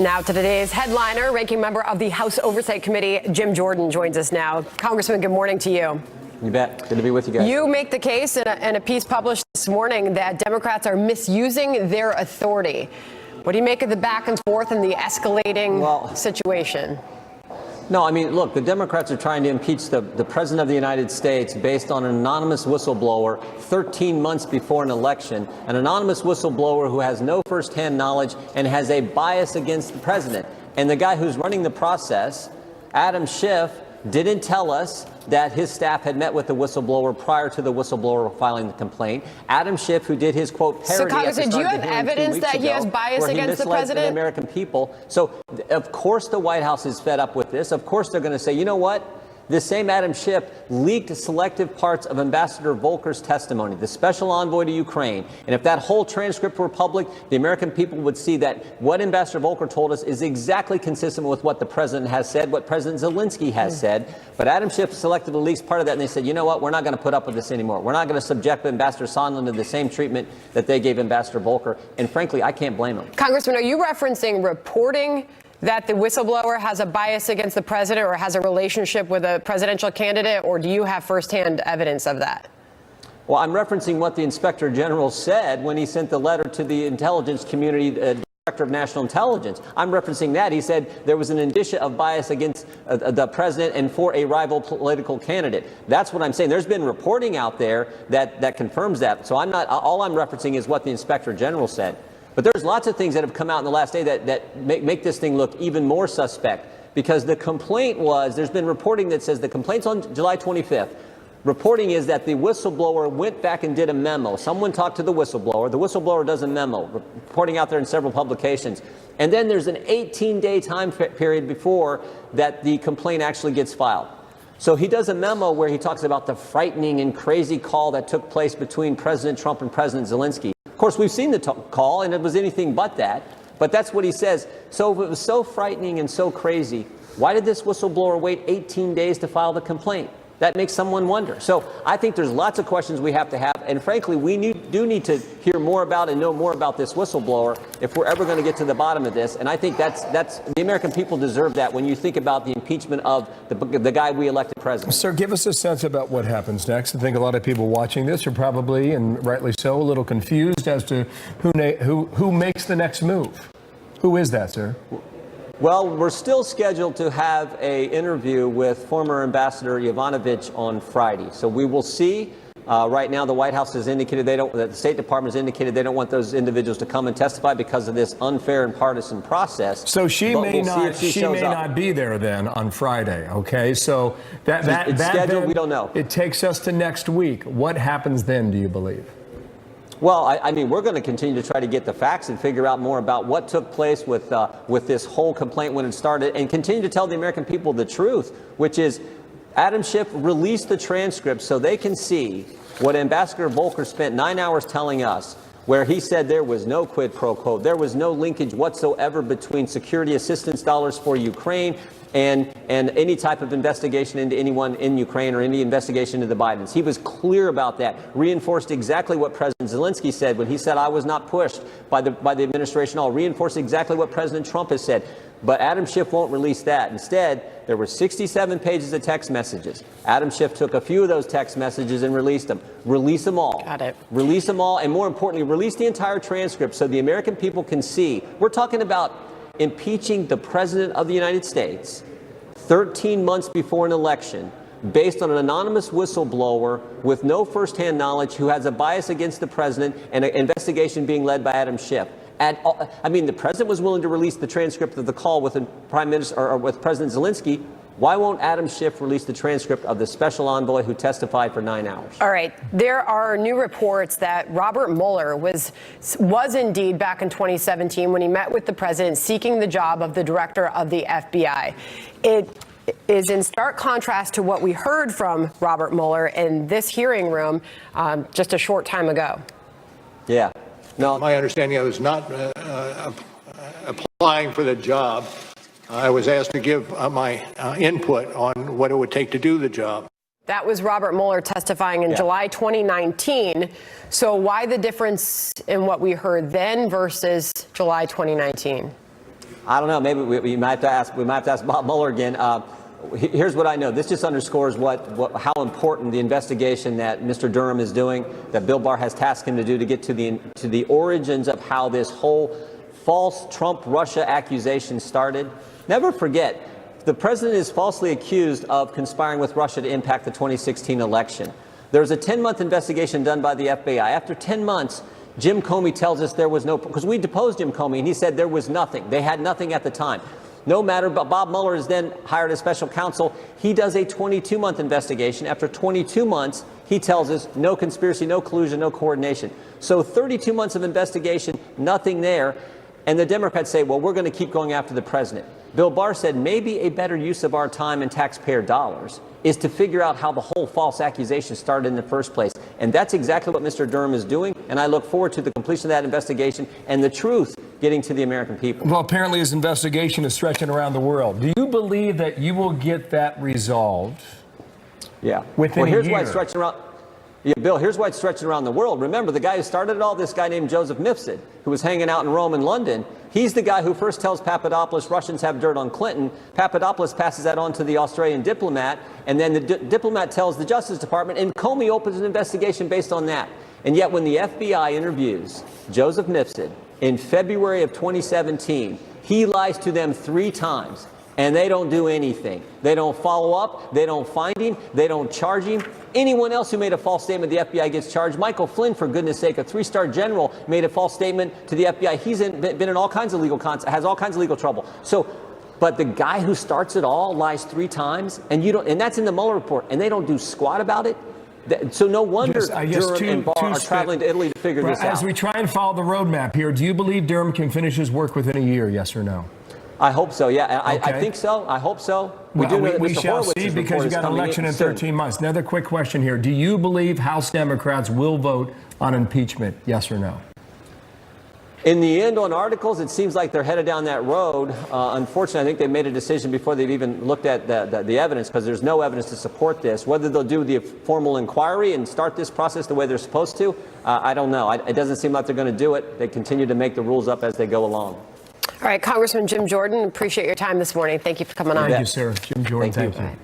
Now to today's headliner, ranking member of the House Oversight Committee, Jim Jordan, joins us now. Congressman, good morning to you. You bet. Good to be with you guys. You make the case in a piece published this morning that Democrats are misusing their authority. What do you make of the back and forth and the escalating situation? No, I mean, look, the Democrats are trying to impeach the President of the United States based on an anonymous whistleblower 13 months before an election, an anonymous whistleblower who has no firsthand knowledge and has a bias against the president. And the guy who's running the process, Adam Schiff, didn't tell us that his staff had met with the whistleblower prior to the whistleblower filing the complaint. Adam Schiff, who did his quote parody. So, Congressman, do you have evidence that he has bias against the president? The American people. So, of course, the White House is fed up with this. Of course, they're going to say, you know what? This same Adam Schiff leaked selective parts of Ambassador Volker's testimony, the special envoy to Ukraine. And if that whole transcript were public, the American people would see that what Ambassador Volker told us is exactly consistent with what the president has said, what President Zelensky has said. But Adam Schiff selectively leaks part of that, and they said, you know what, we're not going to put up with this anymore. We're not going to subject Ambassador Sondland to the same treatment that they gave Ambassador Volker. And frankly, I can't blame them. Congressman, are you referencing reporting that the whistleblower has a bias against the president or has a relationship with a presidential candidate, or do you have firsthand evidence of that? Well, I'm referencing what the Inspector General said when he sent the letter to the intelligence community, Director of National Intelligence. I'm referencing that. He said there was an indicia of bias against the president and for a rival political candidate. That's what I'm saying. There's been reporting out there that confirms that. So all I'm referencing is what the Inspector General said. But there's lots of things that have come out in the last day that make this thing look even more suspect, because the complaint was, there's been reporting that says the complaint's on July 25th. Reporting is that the whistleblower went back and did a memo. Someone talked to the whistleblower does a memo, reporting out there in several publications. And then there's an 18-day time period before that the complaint actually gets filed. So he does a memo where he talks about the frightening and crazy call that took place between President Trump and President Zelensky. Of course, we've seen the call, and it was anything but that. But that's what he says. So if it was so frightening and so crazy, why did this whistleblower wait 18 days to file the complaint? That makes someone wonder. So I think there's lots of questions we have to have. And frankly, we do need to hear more about and know more about this whistleblower if we're ever going to get to the bottom of this. And I think that's the American people deserve that when you think about the impeachment of the guy we elected president. Sir, give us a sense about what happens next. I think a lot of people watching this are probably, and rightly so, a little confused as to who makes the next move. Who is that, sir? Well, we're still scheduled to have an interview with former Ambassador Yovanovitch on Friday. So we will see. Right now, the White House has indicated the State Department has indicated they don't want those individuals to come and testify because of this unfair and partisan process. So she may not be there then on Friday. Okay, so that scheduled. We don't know. It takes us to next week. What happens then, do you believe? Well, I mean, we're going to continue to try to get the facts and figure out more about what took place with this whole complaint when it started, and continue to tell the American people the truth, which is Adam Schiff released the transcript so they can see what Ambassador Volker spent 9 hours telling us, where he said there was no quid pro quo, there was no linkage whatsoever between security assistance dollars for Ukraine and any type of investigation into anyone in Ukraine or any investigation into the Bidens. He was clear about that, reinforced exactly what President Zelensky said when he said, I was not pushed by the administration at all, reinforced exactly what President Trump has said. But Adam Schiff won't release that. Instead, there were 67 pages of text messages. Adam Schiff took a few of those text messages and released them. Release them all. Got it. Release them all, and more importantly, release the entire transcript so the American people can see. We're talking about impeaching the President of the United States 13 months before an election based on an anonymous whistleblower with no firsthand knowledge who has a bias against the president, and an investigation being led by Adam Schiff. I mean, the president was willing to release the transcript of the call with the Prime Minister or with President Zelensky. Why won't Adam Schiff release the transcript of the special envoy who testified for 9 hours? All right. There are new reports that Robert Mueller was indeed back in 2017 when he met with the president seeking the job of the director of the FBI. It is in stark contrast to what we heard from Robert Mueller in this hearing room just a short time ago. Yeah. No. My understanding, I was not applying for the job. I was asked to give my input on what it would take to do the job. That was Robert Mueller testifying in July 2019. So why the difference in what we heard then versus July 2019? I don't know. Maybe we might have to ask Bob Mueller again. Here's what I know. This just underscores how important the investigation that Mr. Durham is doing, that Bill Barr has tasked him to do, to get to the origins of how this whole false Trump-Russia accusation started. Never forget, the president is falsely accused of conspiring with Russia to impact the 2016 election. There's a 10-month investigation done by the FBI. After 10 months, Jim Comey tells us there was no, because we deposed Jim Comey, and he said there was nothing. They had nothing at the time. No matter, but Bob Mueller is then hired as special counsel. He does a 22-month investigation. After 22 months, he tells us no conspiracy, no collusion, no coordination. So 32 months of investigation, nothing there. And the Democrats say, well, we're going to keep going after the president. Bill Barr said maybe a better use of our time and taxpayer dollars is to figure out how the whole false accusation started in the first place. And that's exactly what Mr. Durham is doing. And I look forward to the completion of that investigation and the truth getting to the American people. Well, apparently his investigation is stretching around the world. Do you believe that you will get that resolved? Yeah. Within here's a year? Why it's stretching around. Yeah, Bill, here's why it's stretching around the world. Remember, the guy who started it all, this guy named Joseph Misuse, who was hanging out in Rome and London, he's the guy who first tells Papadopoulos Russians have dirt on Clinton. Papadopoulos passes that on to the Australian diplomat, and then the diplomat tells the Justice Department, and Comey opens an investigation based on that. And yet when the FBI interviews Joseph Misuse in February of 2017, he lies to them 3 times. And they don't do anything. They don't follow up. They don't find him. They don't charge him. Anyone else who made a false statement, the FBI gets charged. Michael Flynn, for goodness sake, a 3-star general, made a false statement to the FBI. He's been in all kinds of has all kinds of legal trouble. So, but the guy who starts it all lies 3 times, and and that's in the Mueller report, and they don't do squat about it. So no wonder Durham and Barr are traveling to Italy to figure this out. As we try and follow the roadmap here, do you believe Durham can finish his work within a year, yes or no? I hope so, yeah. Okay. I think so. I hope so. We shall see, because you got an election in 13 months. Another quick question here. Do you believe House Democrats will vote on impeachment, yes or no? In the end, on articles, it seems like they're headed down that road. Unfortunately, I think they made a decision before they've even looked at the evidence, because there's no evidence to support this. Whether they'll do the formal inquiry and start this process the way they're supposed to, I don't know. It doesn't seem like they're going to do it. They continue to make the rules up as they go along. All right, Congressman Jim Jordan, appreciate your time this morning. Thank you for coming on. Thank you, sir. Jim Jordan, thank you.